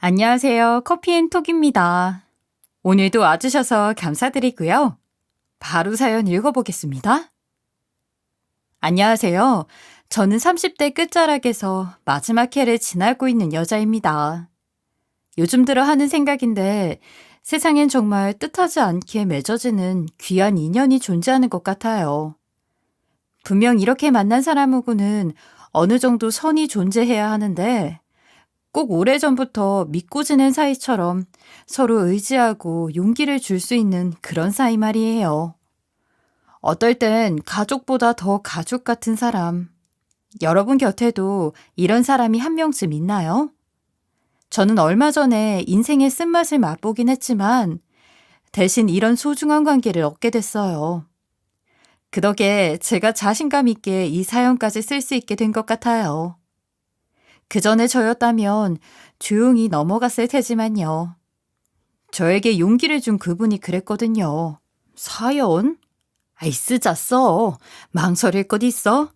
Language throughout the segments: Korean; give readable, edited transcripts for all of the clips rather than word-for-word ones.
안녕하세요. 커피앤톡입니다. 오늘도 와주셔서 감사드리고요. 바로 사연 읽어보겠습니다. 안녕하세요. 저는 30대 끝자락에서 마지막 해를 지나고 있는 여자입니다. 요즘 들어 하는 생각인데 세상엔 정말 뜻하지 않게 맺어지는 귀한 인연이 존재하는 것 같아요. 분명 이렇게 만난 사람하고는 어느 정도 선이 존재해야 하는데 꼭 오래전부터 믿고 지낸 사이처럼 서로 의지하고 용기를 줄 수 있는 그런 사이 말이에요. 어떨 땐 가족보다 더 가족 같은 사람. 여러분 곁에도 이런 사람이 한 명쯤 있나요? 저는 얼마 전에 인생의 쓴맛을 맛보긴 했지만 대신 이런 소중한 관계를 얻게 됐어요. 그 덕에 제가 자신감 있게 이 사연까지 쓸 수 있게 된 것 같아요. 그 전에 저였다면 조용히 넘어갔을 테지만요. 저에게 용기를 준 그분이 그랬거든요. 사연? 아이 쓰자 써. 망설일 것 있어?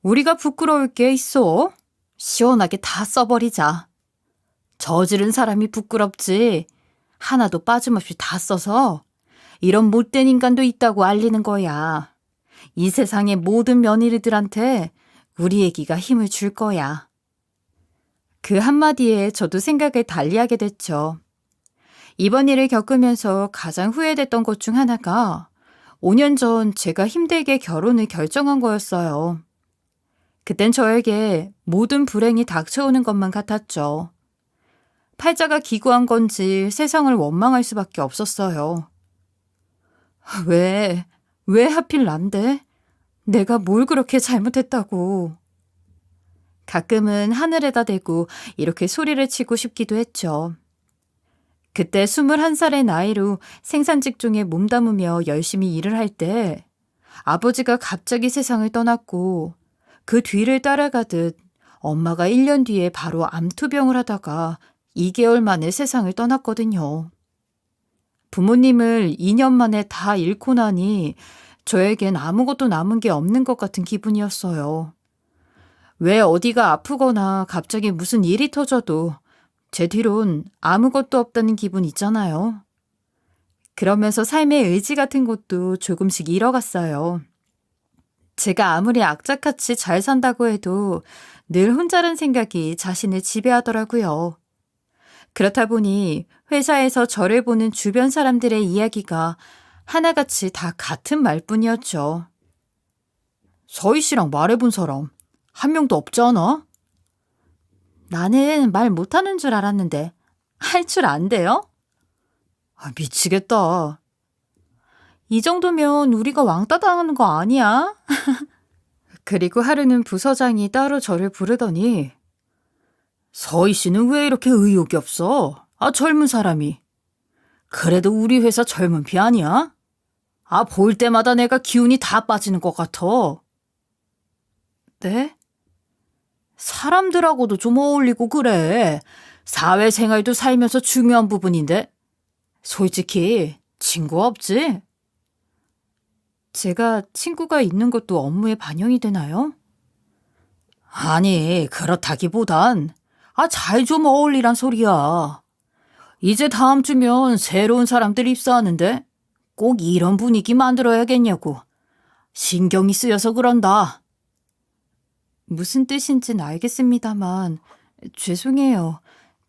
우리가 부끄러울 게 있어? 시원하게 다 써버리자. 저지른 사람이 부끄럽지. 하나도 빠짐없이 다 써서 이런 못된 인간도 있다고 알리는 거야. 이 세상의 모든 며느리들한테 우리 애기가 힘을 줄 거야. 그 한마디에 저도 생각을 달리하게 됐죠. 이번 일을 겪으면서 가장 후회됐던 것 중 하나가 5년 전 제가 힘들게 결혼을 결정한 거였어요. 그땐 저에게 모든 불행이 닥쳐오는 것만 같았죠. 팔자가 기구한 건지 세상을 원망할 수밖에 없었어요. 왜 하필 난데? 내가 뭘 그렇게 잘못했다고. 가끔은 하늘에다 대고 이렇게 소리를 치고 싶기도 했죠. 그때 21살의 나이로 생산 직종에 몸담으며 열심히 일을 할 때 아버지가 갑자기 세상을 떠났고 그 뒤를 따라가듯 엄마가 1년 뒤에 바로 암투병을 하다가 2개월 만에 세상을 떠났거든요. 부모님을 2년 만에 다 잃고 나니 저에겐 아무것도 남은 게 없는 것 같은 기분이었어요. 왜 어디가 아프거나 갑자기 무슨 일이 터져도 제 뒤론 아무것도 없다는 기분 있잖아요. 그러면서 삶의 의지 같은 것도 조금씩 잃어갔어요. 제가 아무리 악착같이 잘 산다고 해도 늘 혼자란 생각이 자신을 지배하더라고요. 그렇다 보니 회사에서 저를 보는 주변 사람들의 이야기가 하나같이 다 같은 말뿐이었죠. 서희 씨랑 말해본 사람 한 명도 없지 않아? 나는 말 못하는 줄 알았는데 할 줄 안 돼요? 미치겠다. 이 정도면 우리가 왕따 당하는 거 아니야? 그리고 하루는 부서장이 따로 저를 부르더니 서희 씨는 왜 이렇게 의욕이 없어? 젊은 사람이. 그래도 우리 회사 젊은 피 아니야? 볼 때마다 내가 기운이 다 빠지는 것 같아. 네? 사람들하고도 좀 어울리고 그래. 사회생활도 살면서 중요한 부분인데. 솔직히 친구 없지? 제가 친구가 있는 것도 업무에 반영이 되나요? 아니, 그렇다기보단 잘 좀 어울리란 소리야. 이제 다음 주면 새로운 사람들 입사하는데 꼭 이런 분위기 만들어야겠냐고. 신경이 쓰여서 그런다. 무슨 뜻인진 알겠습니다만 죄송해요.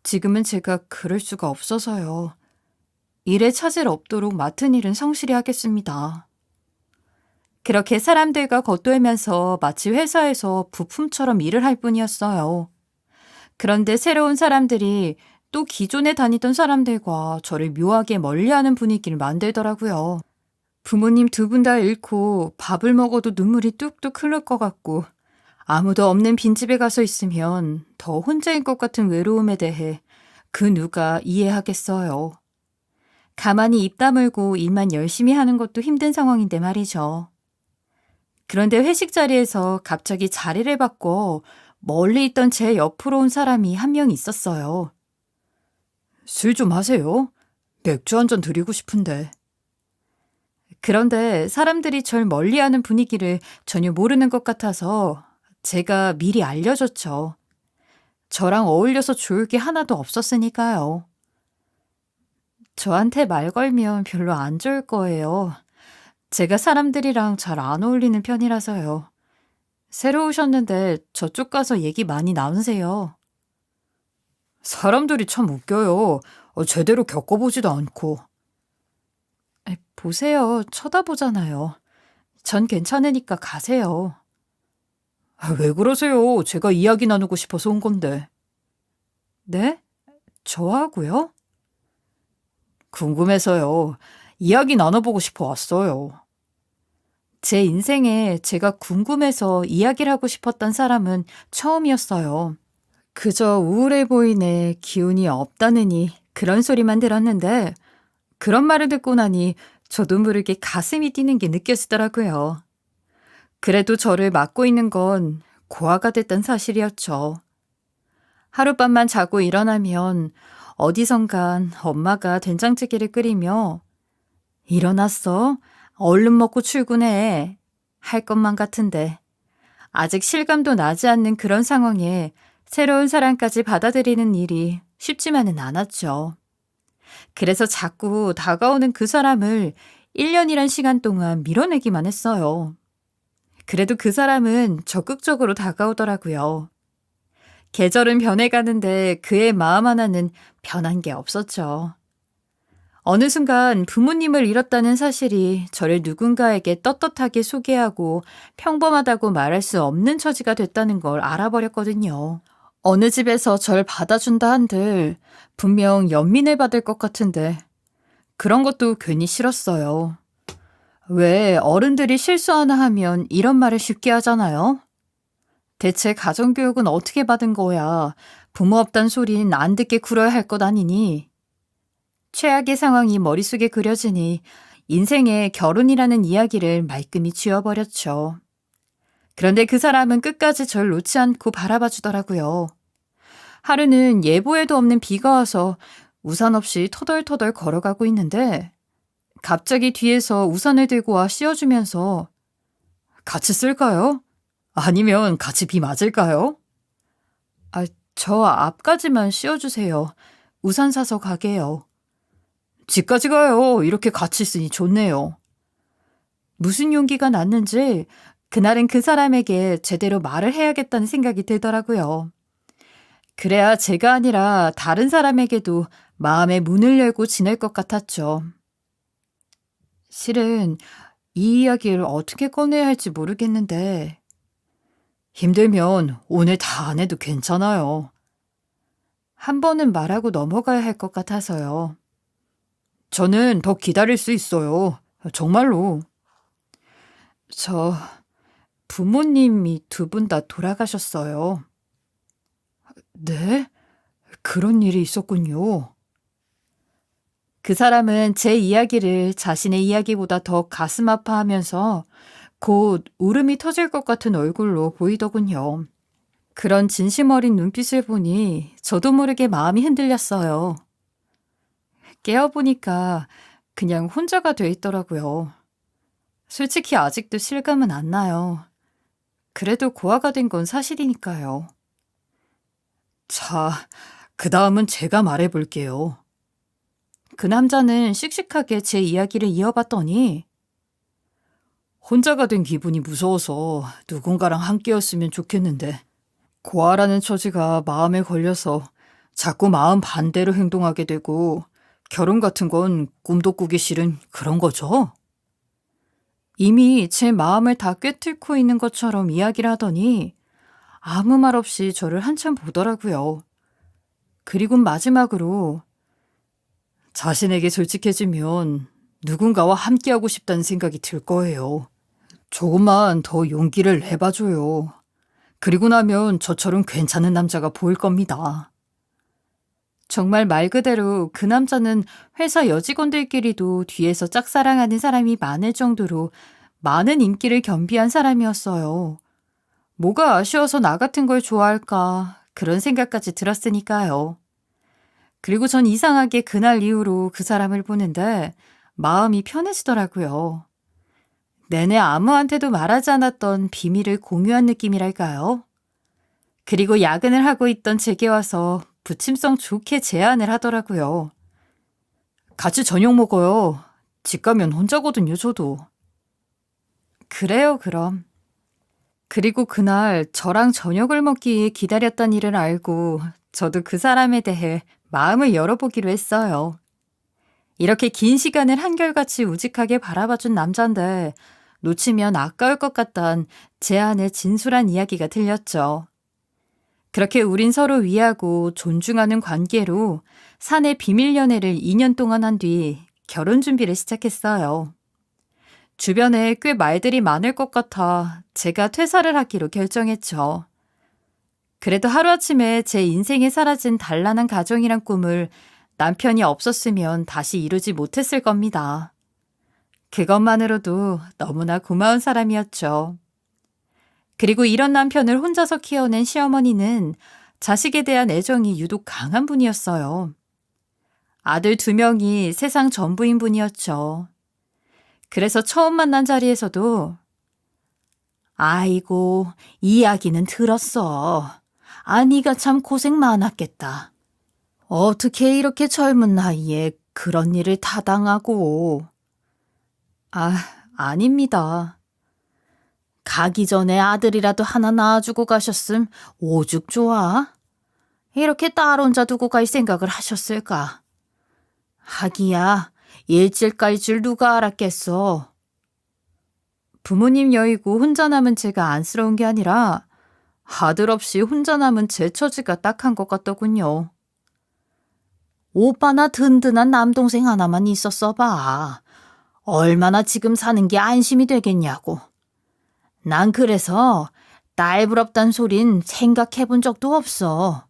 지금은 제가 그럴 수가 없어서요. 일에 차질 없도록 맡은 일은 성실히 하겠습니다. 그렇게 사람들과 겉돌면서 마치 회사에서 부품처럼 일을 할 뿐이었어요. 그런데 새로운 사람들이 또 기존에 다니던 사람들과 저를 묘하게 멀리하는 분위기를 만들더라고요. 부모님 두 분 다 잃고 밥을 먹어도 눈물이 뚝뚝 흐를 것 같고 아무도 없는 빈집에 가서 있으면 더 혼자인 것 같은 외로움에 대해 그 누가 이해하겠어요. 가만히 입 다물고 일만 열심히 하는 것도 힘든 상황인데 말이죠. 그런데 회식 자리에서 갑자기 자리를 바꿔 멀리 있던 제 옆으로 온 사람이 한 명 있었어요. 술 좀 하세요. 맥주 한 잔 드리고 싶은데. 그런데 사람들이 절 멀리하는 분위기를 전혀 모르는 것 같아서 제가 미리 알려줬죠. 저랑 어울려서 좋을 게 하나도 없었으니까요. 저한테 말 걸면 별로 안 좋을 거예요. 제가 사람들이랑 잘 안 어울리는 편이라서요. 새로 오셨는데 저쪽 가서 얘기 많이 나누세요. 사람들이 참 웃겨요. 제대로 겪어보지도 않고. 보세요. 쳐다보잖아요. 전 괜찮으니까 가세요. 왜 그러세요? 제가 이야기 나누고 싶어서 온 건데. 네? 저하고요? 궁금해서요. 이야기 나눠보고 싶어 왔어요. 제 인생에 제가 궁금해서 이야기를 하고 싶었던 사람은 처음이었어요. 그저 우울해 보이네, 기운이 없다느니 그런 소리만 들었는데 그런 말을 듣고 나니 저도 모르게 가슴이 뛰는 게 느껴지더라고요. 그래도 저를 맡고 있는 건 고아가 됐던 사실이었죠. 하룻밤만 자고 일어나면 어디선간 엄마가 된장찌개를 끓이며 일어났어? 얼른 먹고 출근해. 할 것만 같은데 아직 실감도 나지 않는 그런 상황에 새로운 사람까지 받아들이는 일이 쉽지만은 않았죠. 그래서 자꾸 다가오는 그 사람을 1년이란 시간 동안 밀어내기만 했어요. 그래도 그 사람은 적극적으로 다가오더라고요. 계절은 변해가는데 그의 마음 하나는 변한 게 없었죠. 어느 순간 부모님을 잃었다는 사실이 저를 누군가에게 떳떳하게 소개하고 평범하다고 말할 수 없는 처지가 됐다는 걸 알아버렸거든요. 어느 집에서 절 받아준다 한들 분명 연민을 받을 것 같은데 그런 것도 괜히 싫었어요. 왜 어른들이 실수 하나 하면 이런 말을 쉽게 하잖아요? 대체 가정교육은 어떻게 받은 거야? 부모 없단 소린 안 듣게 굴어야 할 것 아니니? 최악의 상황이 머릿속에 그려지니 인생에 결혼이라는 이야기를 말끔히 지워버렸죠. 그런데 그 사람은 끝까지 절 놓지 않고 바라봐 주더라고요. 하루는 예보에도 없는 비가 와서 우산 없이 터덜터덜 걸어가고 있는데 갑자기 뒤에서 우산을 들고 와 씌워주면서 같이 쓸까요? 아니면 같이 비 맞을까요? 저 앞까지만 씌워주세요. 우산 사서 가게요. 집까지 가요. 이렇게 같이 있으니 좋네요. 무슨 용기가 났는지 그날은 그 사람에게 제대로 말을 해야겠다는 생각이 들더라고요. 그래야 제가 아니라 다른 사람에게도 마음의 문을 열고 지낼 것 같았죠. 실은 이 이야기를 어떻게 꺼내야 할지 모르겠는데 힘들면 오늘 다 안 해도 괜찮아요. 한 번은 말하고 넘어가야 할 것 같아서요. 저는 더 기다릴 수 있어요. 정말로. 저 부모님이 두 분 다 돌아가셨어요. 네? 그런 일이 있었군요. 그 사람은 제 이야기를 자신의 이야기보다 더 가슴 아파하면서 곧 울음이 터질 것 같은 얼굴로 보이더군요. 그런 진심 어린 눈빛을 보니 저도 모르게 마음이 흔들렸어요. 깨어보니까 그냥 혼자가 돼 있더라고요. 솔직히 아직도 실감은 안 나요. 그래도 고아가 된 건 사실이니까요. 자, 그 다음은 제가 말해볼게요. 그 남자는 씩씩하게 제 이야기를 이어봤더니 혼자가 된 기분이 무서워서 누군가랑 함께였으면 좋겠는데 고아라는 처지가 마음에 걸려서 자꾸 마음 반대로 행동하게 되고 결혼 같은 건 꿈도 꾸기 싫은 그런 거죠. 이미 제 마음을 다 꿰뚫고 있는 것처럼 이야기를 하더니 아무 말 없이 저를 한참 보더라고요. 그리고 마지막으로 자신에게 솔직해지면 누군가와 함께하고 싶다는 생각이 들 거예요. 조금만 더 용기를 내봐줘요. 그리고 나면 저처럼 괜찮은 남자가 보일 겁니다. 정말 말 그대로 그 남자는 회사 여직원들끼리도 뒤에서 짝사랑하는 사람이 많을 정도로 많은 인기를 겸비한 사람이었어요. 뭐가 아쉬워서 나 같은 걸 좋아할까 그런 생각까지 들었으니까요. 그리고 전 이상하게 그날 이후로 그 사람을 보는데 마음이 편해지더라고요. 내내 아무한테도 말하지 않았던 비밀을 공유한 느낌이랄까요? 그리고 야근을 하고 있던 제게 와서 부침성 좋게 제안을 하더라고요. 같이 저녁 먹어요. 집 가면 혼자거든요, 저도. 그래요, 그럼. 그리고 그날 저랑 저녁을 먹기 위해 기다렸던 일을 알고 저도 그 사람에 대해 마음을 열어보기로 했어요. 이렇게 긴 시간을 한결같이 우직하게 바라봐준 남잔데 놓치면 아까울 것 같던 제 안의 진솔한 이야기가 들렸죠. 그렇게 우린 서로 위하고 존중하는 관계로 사내 비밀 연애를 2년 동안 한 뒤 결혼 준비를 시작했어요. 주변에 꽤 말들이 많을 것 같아 제가 퇴사를 하기로 결정했죠. 그래도 하루아침에 제 인생에 사라진 단란한 가정이란 꿈을 남편이 없었으면 다시 이루지 못했을 겁니다. 그것만으로도 너무나 고마운 사람이었죠. 그리고 이런 남편을 혼자서 키워낸 시어머니는 자식에 대한 애정이 유독 강한 분이었어요. 아들 2명이 세상 전부인 분이었죠. 그래서 처음 만난 자리에서도 아이고, 이야기는 들었어. 네가 참 고생 많았겠다. 어떻게 이렇게 젊은 나이에 그런 일을 타당하고. 아닙니다. 가기 전에 아들이라도 하나 낳아주고 가셨음 오죽 좋아. 이렇게 딸 혼자 두고 갈 생각을 하셨을까. 하기야 일찍 갈 줄 누가 알았겠어. 부모님 여의고 혼자 남은 제가 안쓰러운 게 아니라 아들 없이 혼자 남은 제 처지가 딱한 것 같더군요. 오빠나 든든한 남동생 하나만 있었어 봐. 얼마나 지금 사는 게 안심이 되겠냐고. 난 그래서 딸 부럽단 소린 생각해 본 적도 없어.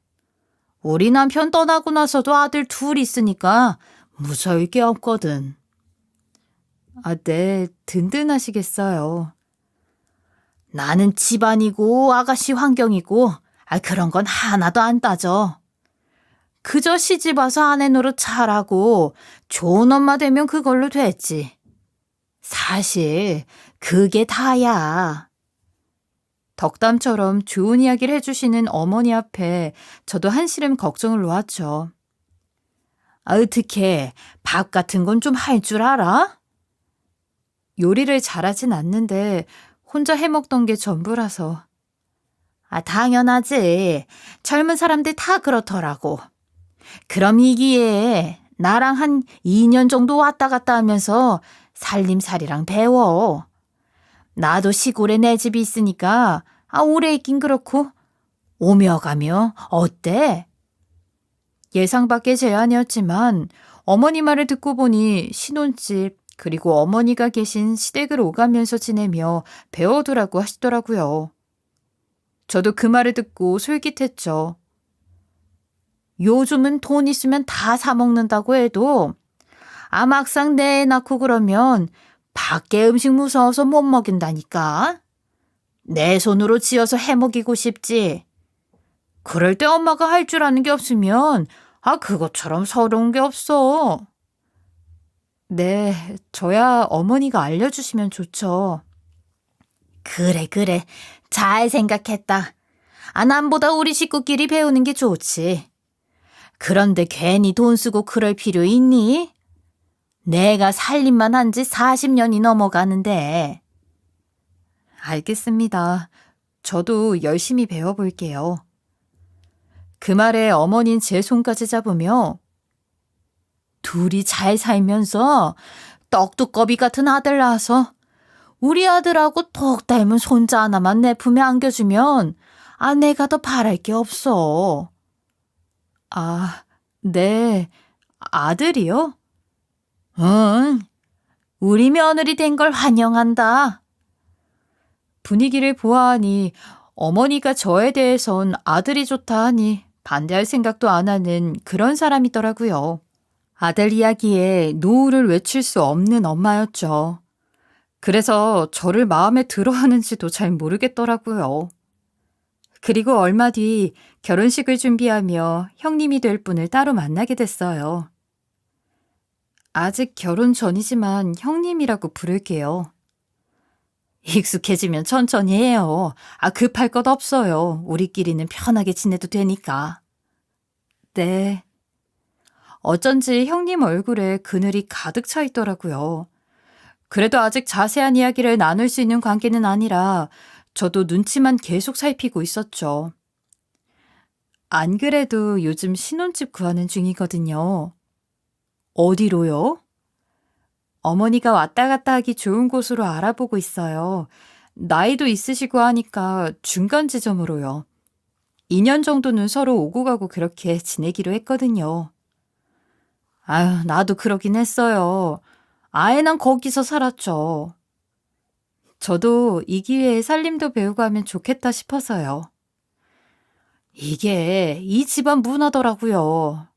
우리 남편 떠나고 나서도 아들 2 있으니까 무서울 게 없거든. 네, 든든하시겠어요. 나는 집안이고 아가씨 환경이고 그런 건 하나도 안 따져. 그저 시집 와서 아내 노릇 잘하고 좋은 엄마 되면 그걸로 됐지. 사실 그게 다야. 덕담처럼 좋은 이야기를 해주시는 어머니 앞에 저도 한시름 걱정을 놓았죠. 어떻게 밥 같은 건 좀 할 줄 알아? 요리를 잘하진 않는데 혼자 해먹던 게 전부라서. 당연하지. 젊은 사람들 다 그렇더라고. 그럼 이 기회에 나랑 한 2년 정도 왔다 갔다 하면서 살림살이랑 배워. 나도 시골에 내 집이 있으니까 오래 있긴 그렇고 오며 가며 어때? 예상 밖의 제안이었지만 어머니 말을 듣고 보니 신혼집 그리고 어머니가 계신 시댁을 오가면서 지내며 배워두라고 하시더라고요. 저도 그 말을 듣고 솔깃했죠. 요즘은 돈 있으면 다 사먹는다고 해도 막상 내 애 낳고 그러면 밖에 음식 무서워서 못 먹인다니까. 내 손으로 지어서 해먹이고 싶지. 그럴 때 엄마가 할 줄 아는 게 없으면 그것처럼 서러운 게 없어. 네, 저야 어머니가 알려주시면 좋죠. 그래. 잘 생각했다. 남보다 우리 식구끼리 배우는 게 좋지. 그런데 괜히 돈 쓰고 그럴 필요 있니? 내가 살림만 한 지 40년이 넘어가는데. 알겠습니다. 저도 열심히 배워볼게요. 그 말에 어머니는 제 손까지 잡으며 둘이 잘 살면서 떡두꺼비 같은 아들 낳아서 우리 아들하고 똑 닮은 손자 하나만 내 품에 안겨주면 내가 더 바랄 게 없어. 네. 아들이요? 응. 우리 며느리 된 걸 환영한다. 분위기를 보아하니 어머니가 저에 대해선 아들이 좋다 하니 반대할 생각도 안 하는 그런 사람이더라고요. 아들 이야기에 노후를 외칠 수 없는 엄마였죠. 그래서 저를 마음에 들어 하는지도 잘 모르겠더라고요. 그리고 얼마 뒤 결혼식을 준비하며 형님이 될 분을 따로 만나게 됐어요. 아직 결혼 전이지만 형님이라고 부를게요. 익숙해지면 천천히 해요. 급할 것 없어요. 우리끼리는 편하게 지내도 되니까. 네. 어쩐지 형님 얼굴에 그늘이 가득 차 있더라고요. 그래도 아직 자세한 이야기를 나눌 수 있는 관계는 아니라 저도 눈치만 계속 살피고 있었죠. 안 그래도 요즘 신혼집 구하는 중이거든요. 어디로요? 어머니가 왔다 갔다 하기 좋은 곳으로 알아보고 있어요. 나이도 있으시고 하니까 중간 지점으로요. 2년 정도는 서로 오고 가고 그렇게 지내기로 했거든요. 아유, 나도 그러긴 했어요. 아예 난 거기서 살았죠. 저도 이 기회에 살림도 배우고 하면 좋겠다 싶어서요. 이게 이 집안 문화더라고요.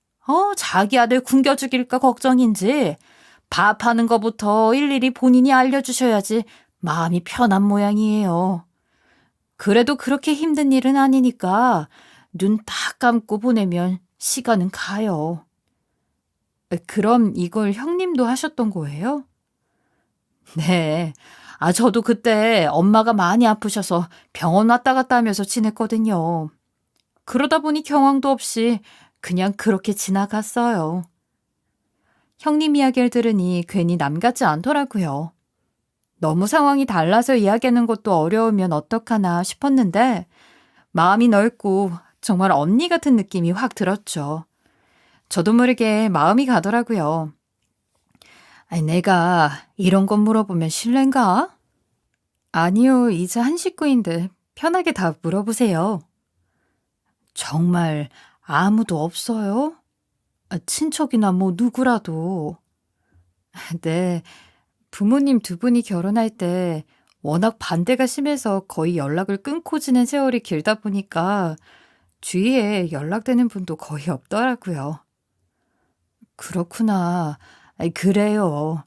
자기 아들 굶겨 죽일까 걱정인지 밥하는 거부터 일일이 본인이 알려주셔야지 마음이 편한 모양이에요. 그래도 그렇게 힘든 일은 아니니까 눈 딱 감고 보내면 시간은 가요. 그럼 이걸 형님도 하셨던 거예요? 네. 저도 그때 엄마가 많이 아프셔서 병원 왔다 갔다 하면서 지냈거든요. 그러다 보니 경황도 없이 그냥 그렇게 지나갔어요. 형님 이야기를 들으니 괜히 남 같지 않더라고요. 너무 상황이 달라서 이야기하는 것도 어려우면 어떡하나 싶었는데 마음이 넓고 정말 언니 같은 느낌이 확 들었죠. 저도 모르게 마음이 가더라고요. 내가 이런 건 물어보면 실례인가? 아니요, 이제 한 식구인데 편하게 다 물어보세요. 정말 아무도 없어요? 친척이나 뭐 누구라도. 네, 부모님 두 분이 결혼할 때 워낙 반대가 심해서 거의 연락을 끊고 지낸 세월이 길다 보니까 주위에 연락되는 분도 거의 없더라고요. 그렇구나. 그래요.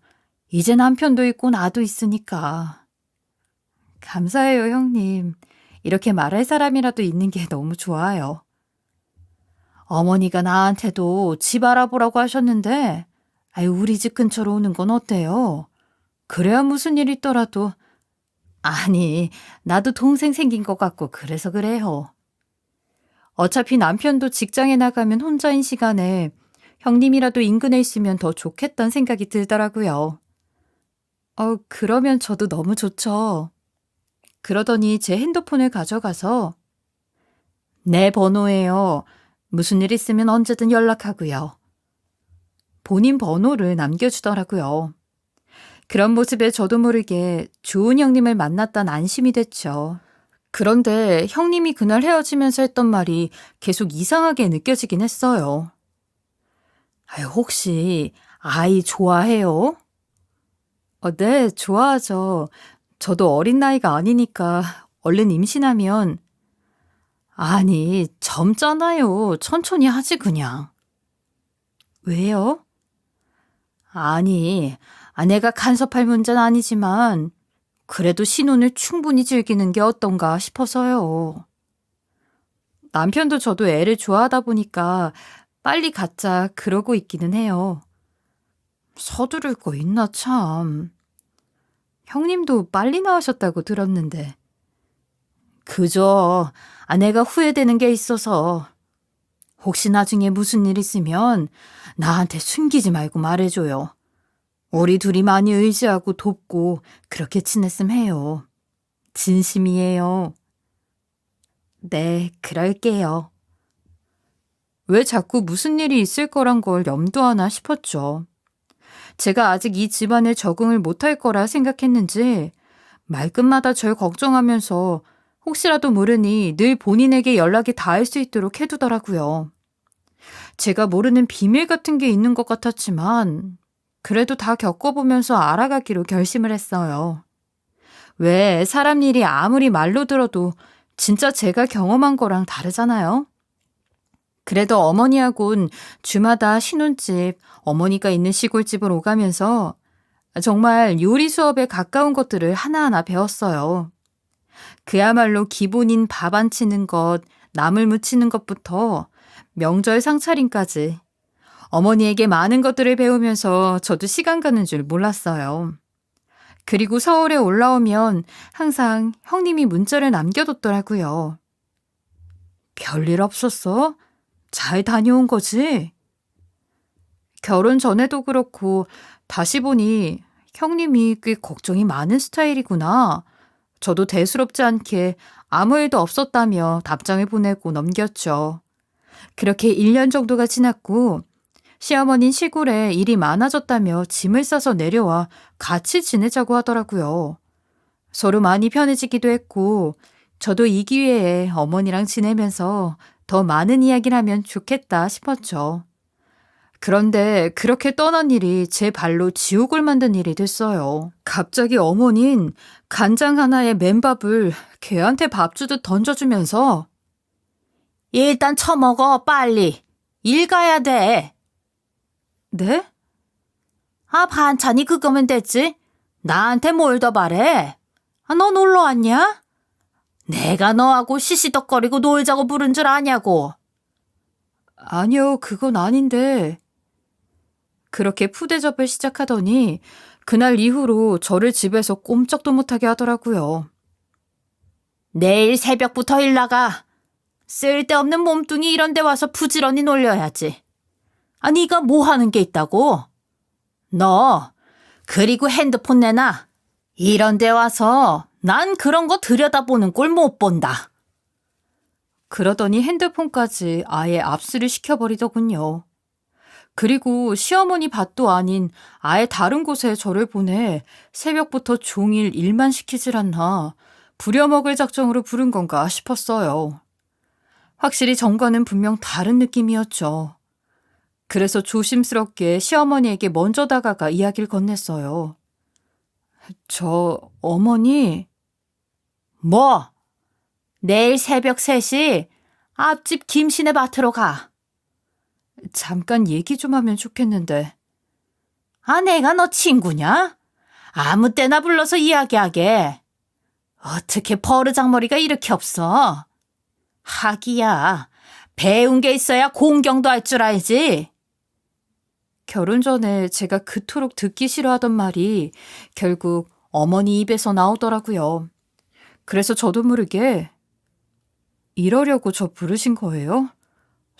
이제 남편도 있고 나도 있으니까. 감사해요, 형님. 이렇게 말할 사람이라도 있는 게 너무 좋아요. 어머니가 나한테도 집 알아보라고 하셨는데, 우리 집 근처로 오는 건 어때요? 그래야 무슨 일 있더라도. 아니, 나도 동생 생긴 것 같고 그래서 그래요. 어차피 남편도 직장에 나가면 혼자인 시간에 형님이라도 인근에 있으면 더 좋겠다는 생각이 들더라고요. 그러면 저도 너무 좋죠. 그러더니 제 핸드폰을 가져가서 내 번호예요. 무슨 일 있으면 언제든 연락하고요. 본인 번호를 남겨주더라고요. 그런 모습에 저도 모르게 좋은 형님을 만났다는 안심이 됐죠. 그런데 형님이 그날 헤어지면서 했던 말이 계속 이상하게 느껴지긴 했어요. 혹시 아이 좋아해요? 네, 좋아하죠. 저도 어린 나이가 아니니까 얼른 임신하면 아니, 젊잖아요. 천천히 하지 그냥. 왜요? 아니, 아내가 간섭할 문제는 아니지만 그래도 신혼을 충분히 즐기는 게 어떤가 싶어서요. 남편도 저도 애를 좋아하다 보니까 빨리 갖자 그러고 있기는 해요. 서두를 거 있나 참. 형님도 빨리 나으셨다고 들었는데. 그저 아내가 후회되는 게 있어서 혹시 나중에 무슨 일 있으면 나한테 숨기지 말고 말해줘요. 우리 둘이 많이 의지하고 돕고 그렇게 지냈음 해요. 진심이에요. 네, 그럴게요. 왜 자꾸 무슨 일이 있을 거란 걸 염두하나 싶었죠. 제가 아직 이 집안에 적응을 못할 거라 생각했는지 말끝마다 절 걱정하면서 혹시라도 모르니 늘 본인에게 연락이 닿을 수 있도록 해두더라고요. 제가 모르는 비밀 같은 게 있는 것 같았지만 그래도 다 겪어보면서 알아가기로 결심을 했어요. 왜 사람 일이 아무리 말로 들어도 진짜 제가 경험한 거랑 다르잖아요. 그래도 어머니하고는 주마다 신혼집, 어머니가 있는 시골집을 오가면서 정말 요리 수업에 가까운 것들을 하나하나 배웠어요. 그야말로 기본인 밥 안 치는 것, 나물 무치는 것부터 명절 상차림까지 어머니에게 많은 것들을 배우면서 저도 시간 가는 줄 몰랐어요. 그리고 서울에 올라오면 항상 형님이 문자를 남겨뒀더라고요. 별일 없었어? 잘 다녀온 거지? 결혼 전에도 그렇고 다시 보니 형님이 꽤 걱정이 많은 스타일이구나. 저도 대수롭지 않게 아무 일도 없었다며 답장을 보내고 넘겼죠. 그렇게 1년 정도가 지났고 시어머니는 시골에 일이 많아졌다며 짐을 싸서 내려와 같이 지내자고 하더라고요. 서로 많이 편해지기도 했고 저도 이 기회에 어머니랑 지내면서 더 많은 이야기를 하면 좋겠다 싶었죠. 그런데 그렇게 떠난 일이 제 발로 지옥을 만든 일이 됐어요. 갑자기 어머니는 간장 하나에 맨밥을 개한테 밥 주듯 던져주면서 일단 처먹어 빨리. 일 가야 돼. 네? 아 반찬이 그거면 됐지. 나한테 뭘 더 바래. 너 놀러 왔냐? 내가 너하고 시시덕거리고 놀자고 부른 줄 아냐고. 아니요, 그건 아닌데. 그렇게 푸대접을 시작하더니 그날 이후로 저를 집에서 꼼짝도 못하게 하더라고요. 내일 새벽부터 일 나가. 쓸데없는 몸뚱이 이런 데 와서 부지런히 놀려야지. 네가 뭐 하는 게 있다고? 너 그리고 핸드폰 내놔. 이런 데 와서 난 그런 거 들여다보는 꼴 못 본다. 그러더니 핸드폰까지 아예 압수를 시켜버리더군요. 그리고 시어머니 밭도 아닌 아예 다른 곳에 저를 보내 새벽부터 종일 일만 시키질 않나 부려먹을 작정으로 부른 건가 싶었어요. 확실히 전과는 분명 다른 느낌이었죠. 그래서 조심스럽게 시어머니에게 먼저 다가가 이야기를 건넸어요. 저 어머니. 뭐? 내일 새벽 3시 앞집 김씨네 밭으로 가. 잠깐 얘기 좀 하면 좋겠는데. 내가 너 친구냐? 아무 때나 불러서 이야기하게. 어떻게 버르장머리가 이렇게 없어? 하기야, 배운 게 있어야 공경도 할 줄 알지. 결혼 전에 제가 그토록 듣기 싫어하던 말이 결국 어머니 입에서 나오더라고요. 그래서 저도 모르게 이러려고 저 부르신 거예요?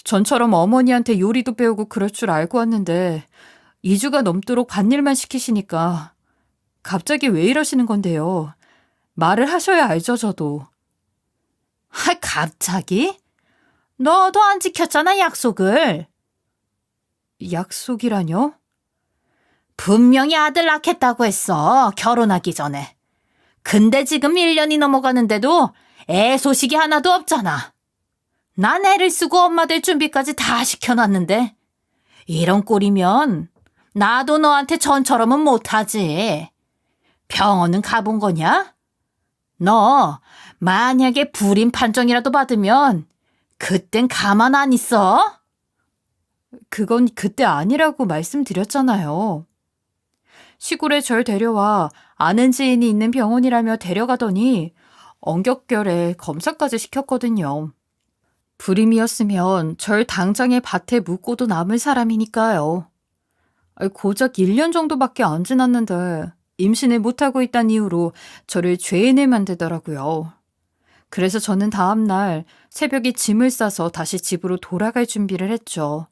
전처럼 어머니한테 요리도 배우고 그럴 줄 알고 왔는데 2주가 넘도록 밭일만 시키시니까 갑자기 왜 이러시는 건데요? 말을 하셔야 알죠, 저도. 갑자기? 너도 안 지켰잖아, 약속을. 약속이라뇨? 분명히 아들 낳겠다고 했어, 결혼하기 전에. 근데 지금 1년이 넘어가는데도 애 소식이 하나도 없잖아. 난 애를 쓰고 엄마 될 준비까지 다 시켜놨는데 이런 꼴이면 나도 너한테 전처럼은 못하지. 병원은 가본 거냐? 너 만약에 불임 판정이라도 받으면 그땐 가만 안 있어? 그건 그때 아니라고 말씀드렸잖아요. 시골에 절 데려와 아는 지인이 있는 병원이라며 데려가더니 엉겹결에 검사까지 시켰거든요. 불임이었으면 절 당장에 밭에 묻고도 남을 사람이니까요. 고작 1년 정도밖에 안 지났는데 임신을 못하고 있다는 이유로 저를 죄인을 만들더라고요. 그래서 저는 다음날 새벽에 짐을 싸서 다시 집으로 돌아갈 준비를 했죠.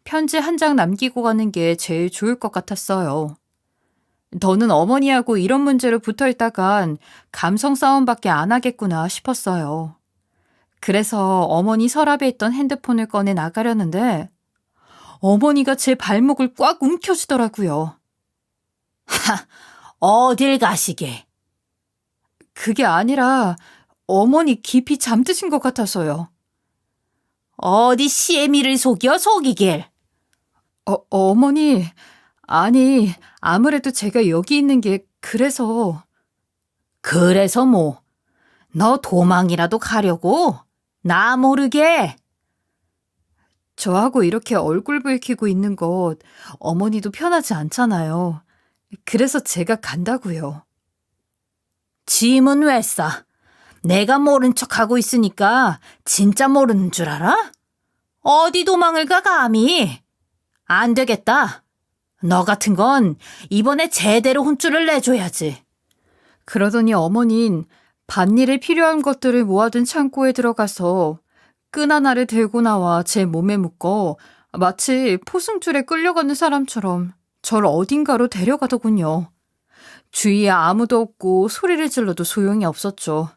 편지 한 장 남기고 가는 게 제일 좋을 것 같았어요. 더는 어머니하고 이런 문제로 붙어있다간 감성 싸움밖에 안 하겠구나 싶었어요. 그래서 어머니 서랍에 있던 핸드폰을 꺼내 나가려는데 어머니가 제 발목을 꽉 움켜쥐더라고요. 어딜 가시게? 그게 아니라 어머니 깊이 잠드신 것 같아서요. 어디 시애미를 속이길? 어머니, 아니 아무래도 제가 여기 있는 게 그래서. 그래서 뭐? 너 도망이라도 가려고? 나 모르게? 저하고 이렇게 얼굴 붉히고 있는 것 어머니도 편하지 않잖아요. 그래서 제가 간다고요. 짐은 왜 싸? 내가 모른 척하고 있으니까 진짜 모르는 줄 알아? 어디 도망을 가 감히? 안 되겠다. 너 같은 건 이번에 제대로 혼쭐을 내줘야지. 그러더니 어머닌 밭일에 필요한 것들을 모아둔 창고에 들어가서 끈 하나를 들고 나와 제 몸에 묶어 마치 포승줄에 끌려가는 사람처럼 절 어딘가로 데려가더군요. 주위에 아무도 없고 소리를 질러도 소용이 없었죠.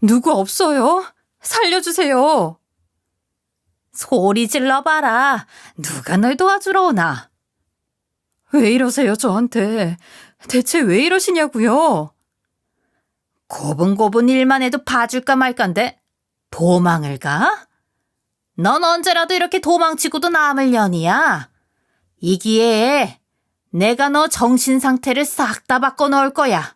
누구 없어요? 살려주세요. 소리 질러봐라. 누가 널 도와주러 오나? 왜 이러세요, 저한테? 대체 왜 이러시냐고요? 고분고분 일만 해도 봐줄까 말까인데 도망을 가? 넌 언제라도 이렇게 도망치고도 남을 년이야. 이 기회에 내가 너 정신 상태를 싹 다 바꿔 넣을 거야.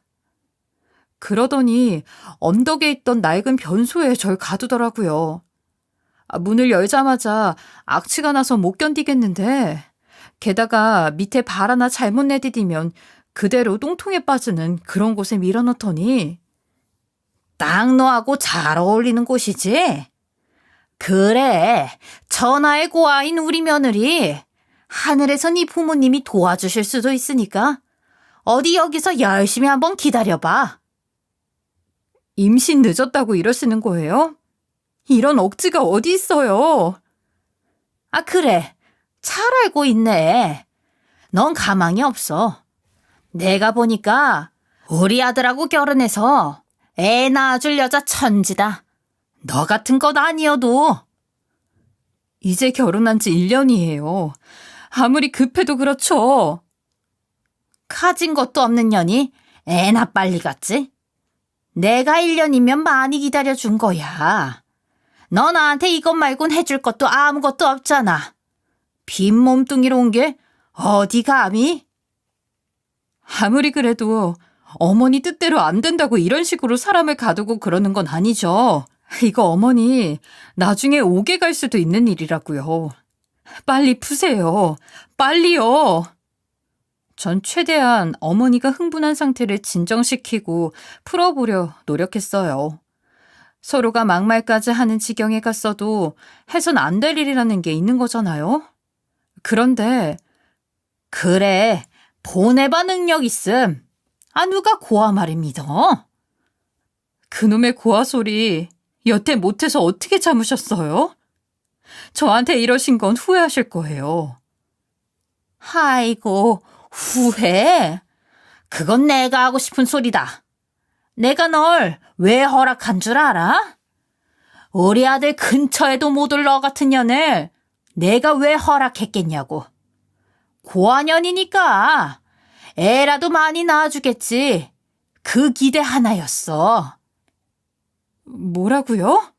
그러더니 언덕에 있던 낡은 변소에 절 가두더라고요. 문을 열자마자 악취가 나서 못 견디겠는데 게다가 밑에 발 하나 잘못 내디디면 그대로 똥통에 빠지는 그런 곳에 밀어넣더니 딱 너하고 잘 어울리는 곳이지? 그래, 천하의 고아인 우리 며느리. 하늘에서 네 부모님이 도와주실 수도 있으니까 어디 여기서 열심히 한번 기다려봐. 임신 늦었다고 이러시는 거예요? 이런 억지가 어디 있어요? 아, 그래. 잘 알고 있네. 넌 가망이 없어. 내가 보니까 우리 아들하고 결혼해서 애 낳아줄 여자 천지다. 너 같은 것 아니어도. 이제 결혼한 지 1년이에요. 아무리 급해도 그렇죠. 가진 것도 없는 년이 애나 빨리 갔지? 내가 1년이면 많이 기다려준 거야. 너 나한테 이것 말곤 해줄 것도 아무것도 없잖아. 빈 몸뚱이로 온 게 어디 감히? 아무리 그래도 어머니 뜻대로 안 된다고 이런 식으로 사람을 가두고 그러는 건 아니죠. 이거 어머니 나중에 옥에 갈 수도 있는 일이라고요. 빨리 푸세요. 빨리요. 전 최대한 어머니가 흥분한 상태를 진정시키고 풀어보려 노력했어요. 서로가 막말까지 하는 지경에 갔어도 해선 안 될 일이라는 게 있는 거잖아요. 그런데 그래, 보내봐 능력 있음. 아, 누가 고아 말을 믿어? 그놈의 고아 소리 여태 못해서 어떻게 참으셨어요? 저한테 이러신 건 후회하실 거예요. 아이고, 후회? 그건 내가 하고 싶은 소리다. 내가 널 왜 허락한 줄 알아? 우리 아들 근처에도 못 올 너 같은 년을 내가 왜 허락했겠냐고. 고아년이니까 애라도 많이 낳아주겠지. 그 기대 하나였어. 뭐라고요?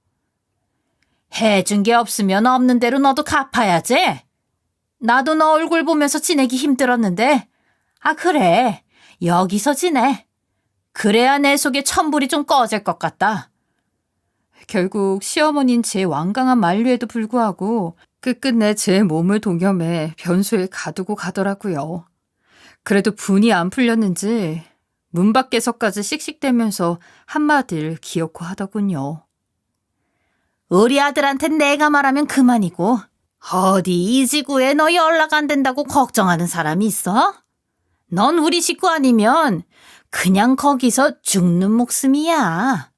해준 게 없으면 없는 대로 너도 갚아야지. 나도 너 얼굴 보면서 지내기 힘들었는데, 아, 그래. 여기서 지내. 그래야 내 속에 천불이 좀 꺼질 것 같다. 결국 시어머니는 제 완강한 만류에도 불구하고 끝끝내 제 몸을 동여매 변소에 가두고 가더라고요. 그래도 분이 안 풀렸는지 문 밖에서까지 씩씩대면서 한마디를 기어코 하더군요. 우리 아들한텐 내가 말하면 그만이고 어디 이 지구에 너 연락 안 된다고 걱정하는 사람이 있어? 넌 우리 식구 아니면 그냥 거기서 죽는 목숨이야.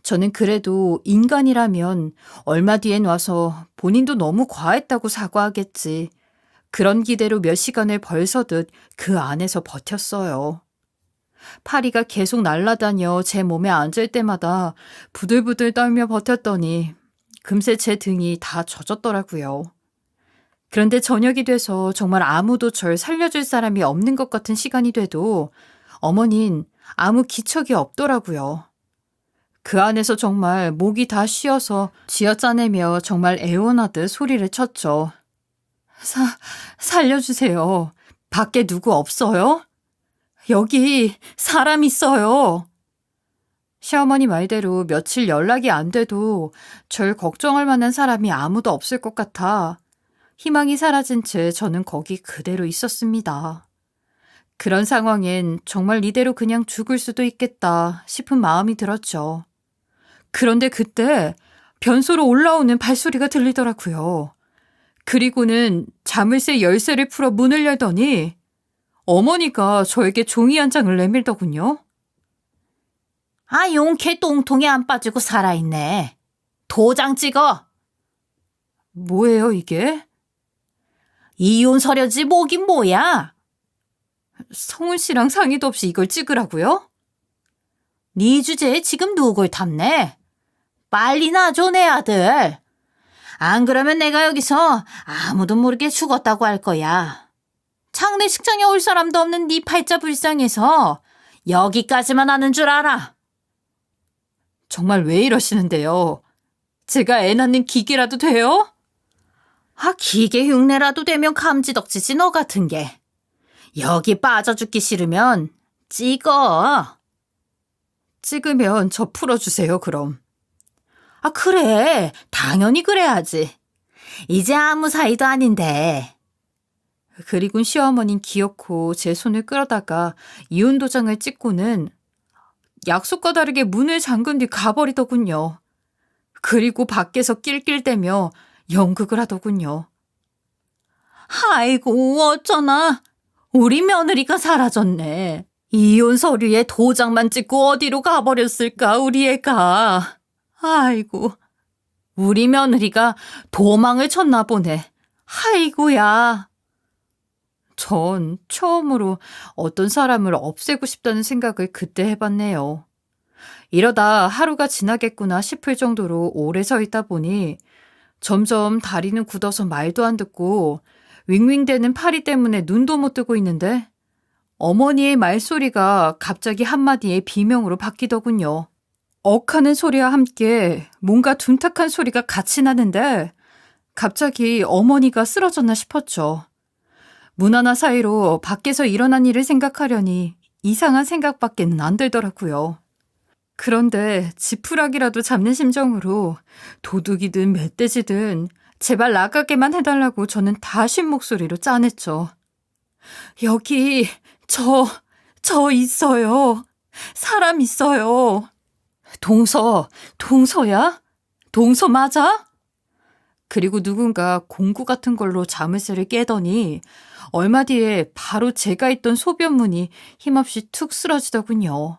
저는 그래도 인간이라면 얼마 뒤엔 와서 본인도 너무 과했다고 사과하겠지. 그런 기대로 몇 시간을 벌서듯 그 안에서 버텼어요. 파리가 계속 날아다녀 제 몸에 앉을 때마다 부들부들 떨며 버텼더니 금세 제 등이 다 젖었더라고요. 그런데 저녁이 돼서 정말 아무도 절 살려줄 사람이 없는 것 같은 시간이 돼도 어머닌 아무 기척이 없더라고요. 그 안에서 정말 목이 다 쉬어서 쥐어짜내며 정말 애원하듯 소리를 쳤죠. 살려주세요. 밖에 누구 없어요? 여기 사람 있어요. 시어머니 말대로 며칠 연락이 안 돼도 절 걱정할 만한 사람이 아무도 없을 것 같아 희망이 사라진 채 저는 거기 그대로 있었습니다. 그런 상황엔 정말 이대로 그냥 죽을 수도 있겠다 싶은 마음이 들었죠. 그런데 그때 변소로 올라오는 발소리가 들리더라고요. 그리고는 자물쇠 열쇠를 풀어 문을 열더니 어머니가 저에게 종이 한 장을 내밀더군요. 아, 용케 똥통에 안 빠지고 살아있네. 도장 찍어. 뭐예요, 이게? 이혼 서류지 뭐긴 뭐야. 성훈 씨랑 상의도 없이 이걸 찍으라고요? 네 주제에 지금 누굴 탐내? 빨리 놔줘, 내 아들. 안 그러면 내가 여기서 아무도 모르게 죽었다고 할 거야. 장례식장에 올 사람도 없는 네 팔자 불쌍해서 여기까지만 하는 줄 알아. 정말 왜 이러시는데요? 제가 애 낳는 기계라도 돼요? 아, 기계 흉내라도 되면 감지덕지지 너 같은 게. 여기 빠져 죽기 싫으면 찍어. 찍으면 저 풀어주세요, 그럼. 아, 그래. 당연히 그래야지. 이제 아무 사이도 아닌데. 그리고 시어머니는 기어코 제 손을 끌어다가 이혼 도장을 찍고는 약속과 다르게 문을 잠근 뒤 가버리더군요. 그리고 밖에서 낄낄대며 연극을 하더군요. 아이고, 어쩌나. 우리 며느리가 사라졌네. 이혼 서류에 도장만 찍고 어디로 가버렸을까, 우리 애가. 아이고, 우리 며느리가 도망을 쳤나 보네. 아이고야. 전 처음으로 어떤 사람을 없애고 싶다는 생각을 그때 해봤네요. 이러다 하루가 지나겠구나 싶을 정도로 오래 서 있다 보니 점점 다리는 굳어서 말도 안 듣고 윙윙대는 팔이 때문에 눈도 못 뜨고 있는데 어머니의 말소리가 갑자기 한마디에 비명으로 바뀌더군요. 억하는 소리와 함께 뭔가 둔탁한 소리가 같이 나는데 갑자기 어머니가 쓰러졌나 싶었죠. 문 하나 사이로 밖에서 일어난 일을 생각하려니 이상한 생각밖에는 안 들더라고요. 그런데 지푸라기라도 잡는 심정으로 도둑이든 멧돼지든 제발 나가게만 해달라고 저는 다 쉰 목소리로 짜냈죠. 여기 저 있어요. 사람 있어요. 동서야? 동서 맞아? 그리고 누군가 공구 같은 걸로 자물쇠를 깨더니 얼마 뒤에 바로 제가 있던 소변문이 힘없이 툭 쓰러지더군요.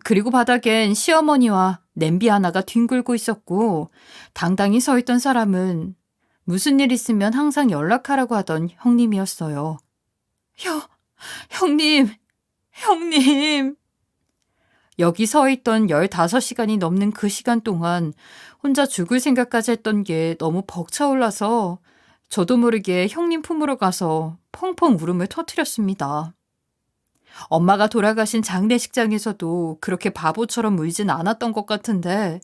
그리고 바닥엔 시어머니와 냄비 하나가 뒹굴고 있었고 당당히 서 있던 사람은 무슨 일 있으면 항상 연락하라고 하던 형님이었어요. 형님. 여기 서 있던 15시간이 넘는 그 시간 동안 혼자 죽을 생각까지 했던 게 너무 벅차올라서 저도 모르게 형님 품으로 가서 펑펑 울음을 터뜨렸습니다. 엄마가 돌아가신 장례식장에서도 그렇게 바보처럼 울진 않았던 것 같은데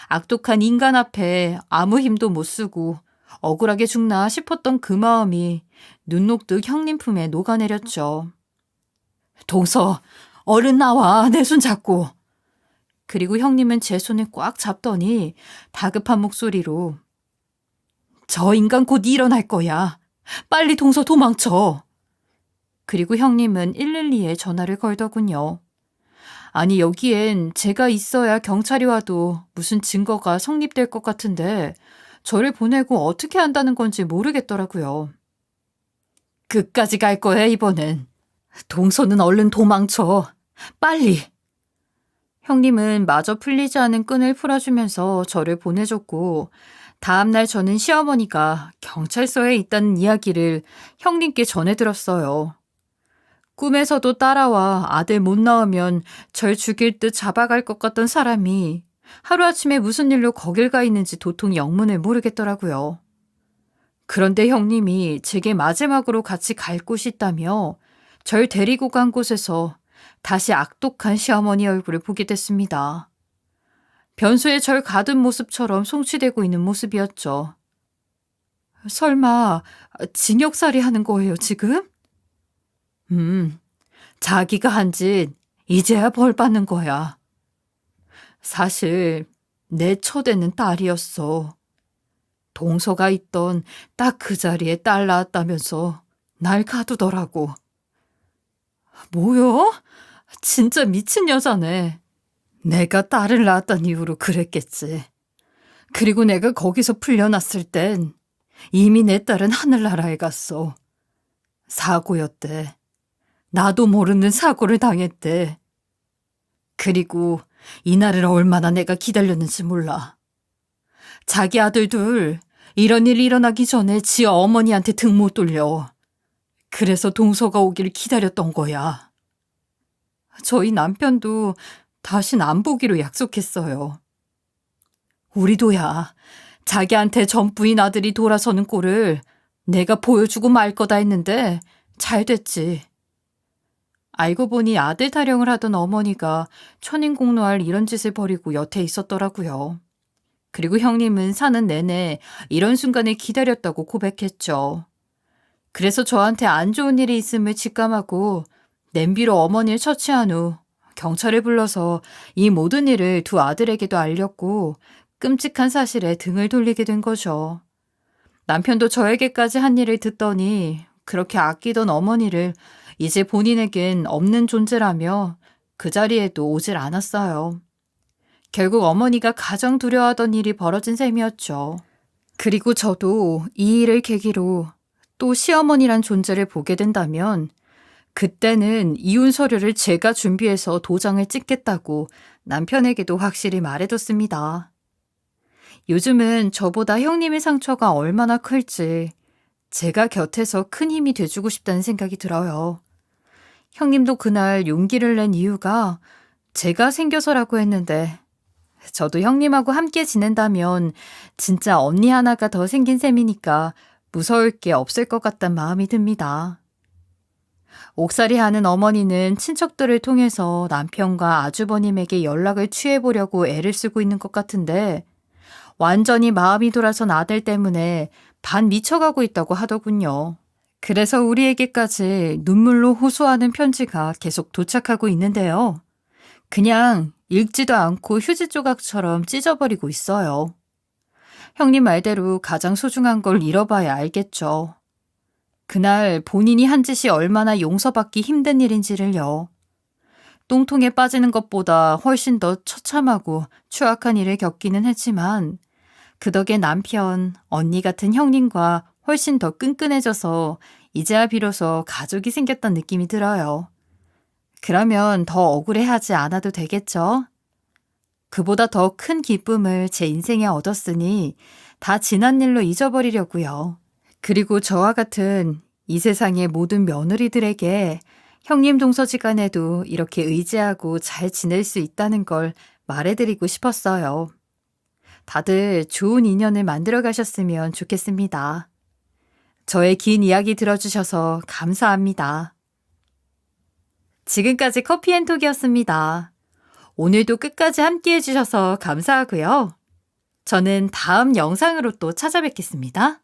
악독한 인간 앞에 아무 힘도 못 쓰고 억울하게 죽나 싶었던 그 마음이 눈 녹듯 형님 품에 녹아내렸죠. 동서, 얼른 나와, 내 손 잡고. 그리고 형님은 제 손을 꽉 잡더니 다급한 목소리로 저 인간 곧 일어날 거야. 빨리 동서 도망쳐. 그리고 형님은 112에 전화를 걸더군요. 아니, 여기엔 제가 있어야 경찰이 와도 무슨 증거가 성립될 것 같은데 저를 보내고 어떻게 한다는 건지 모르겠더라고요. 끝까지 갈 거야, 이번엔. 동서는 얼른 도망쳐. 빨리. 형님은 마저 풀리지 않은 끈을 풀어주면서 저를 보내줬고 다음날 저는 시어머니가 경찰서에 있다는 이야기를 형님께 전해 들었어요. 꿈에서도 따라와 아들 못 낳으면 절 죽일 듯 잡아갈 것 같던 사람이 하루아침에 무슨 일로 거길 가 있는지 도통 영문을 모르겠더라고요. 그런데 형님이 제게 마지막으로 같이 갈 곳이 있다며 절 데리고 간 곳에서 다시 악독한 시어머니 얼굴을 보게 됐습니다. 변소에 절 가둔 모습처럼 송치되고 있는 모습이었죠. 설마 징역살이 하는 거예요, 지금? 자기가 한 짓 이제야 벌 받는 거야. 사실 내 첫애는 딸이었어. 동서가 있던 딱 그 자리에 딸 낳았다면서 날 가두더라고. 뭐요? 진짜 미친 여자네. 내가 딸을 낳았던 이유로 그랬겠지. 그리고 내가 거기서 풀려났을 땐 이미 내 딸은 하늘나라에 갔어. 사고였대. 나도 모르는 사고를 당했대. 그리고 이날을 얼마나 내가 기다렸는지 몰라. 자기 아들 둘 이런 일이 일어나기 전에 지 어머니한테 등 못 돌려. 그래서 동서가 오길 기다렸던 거야. 저희 남편도 다신 안 보기로 약속했어요. 우리도야. 자기한테 전부인 아들이 돌아서는 꼴을 내가 보여주고 말 거다 했는데 잘 됐지. 알고 보니 아들 타령을 하던 어머니가 천인공노할 이런 짓을 벌이고 여태 있었더라고요. 그리고 형님은 사는 내내 이런 순간을 기다렸다고 고백했죠. 그래서 저한테 안 좋은 일이 있음을 직감하고 냄비로 어머니를 처치한 후 경찰을 불러서 이 모든 일을 두 아들에게도 알렸고 끔찍한 사실에 등을 돌리게 된 거죠. 남편도 저에게까지 한 일을 듣더니 그렇게 아끼던 어머니를 이제 본인에겐 없는 존재라며 그 자리에도 오질 않았어요. 결국 어머니가 가장 두려워하던 일이 벌어진 셈이었죠. 그리고 저도 이 일을 계기로 또 시어머니란 존재를 보게 된다면 그때는 이혼 서류를 제가 준비해서 도장을 찍겠다고 남편에게도 확실히 말해뒀습니다. 요즘은 저보다 형님의 상처가 얼마나 클지 제가 곁에서 큰 힘이 돼주고 싶다는 생각이 들어요. 형님도 그날 용기를 낸 이유가 제가 생겨서라고 했는데 저도 형님하고 함께 지낸다면 진짜 언니 하나가 더 생긴 셈이니까 무서울 게 없을 것 같단 마음이 듭니다. 옥살이 하는 어머니는 친척들을 통해서 남편과 아주버님에게 연락을 취해보려고 애를 쓰고 있는 것 같은데 완전히 마음이 돌아선 아들 때문에 반 미쳐가고 있다고 하더군요. 그래서 우리에게까지 눈물로 호소하는 편지가 계속 도착하고 있는데요. 그냥 읽지도 않고 휴지 조각처럼 찢어버리고 있어요. 형님 말대로 가장 소중한 걸 잃어봐야 알겠죠. 그날 본인이 한 짓이 얼마나 용서받기 힘든 일인지를요. 똥통에 빠지는 것보다 훨씬 더 처참하고 추악한 일을 겪기는 했지만 그 덕에 남편, 언니 같은 형님과 훨씬 더 끈끈해져서 이제야 비로소 가족이 생겼던 느낌이 들어요. 그러면 더 억울해하지 않아도 되겠죠? 그보다 더 큰 기쁨을 제 인생에 얻었으니 다 지난 일로 잊어버리려고요. 그리고 저와 같은 이 세상의 모든 며느리들에게 형님 동서지간에도 이렇게 의지하고 잘 지낼 수 있다는 걸 말해드리고 싶었어요. 다들 좋은 인연을 만들어 가셨으면 좋겠습니다. 저의 긴 이야기 들어주셔서 감사합니다. 지금까지 커피앤톡이었습니다. 오늘도 끝까지 함께 해주셔서 감사하고요. 저는 다음 영상으로 또 찾아뵙겠습니다.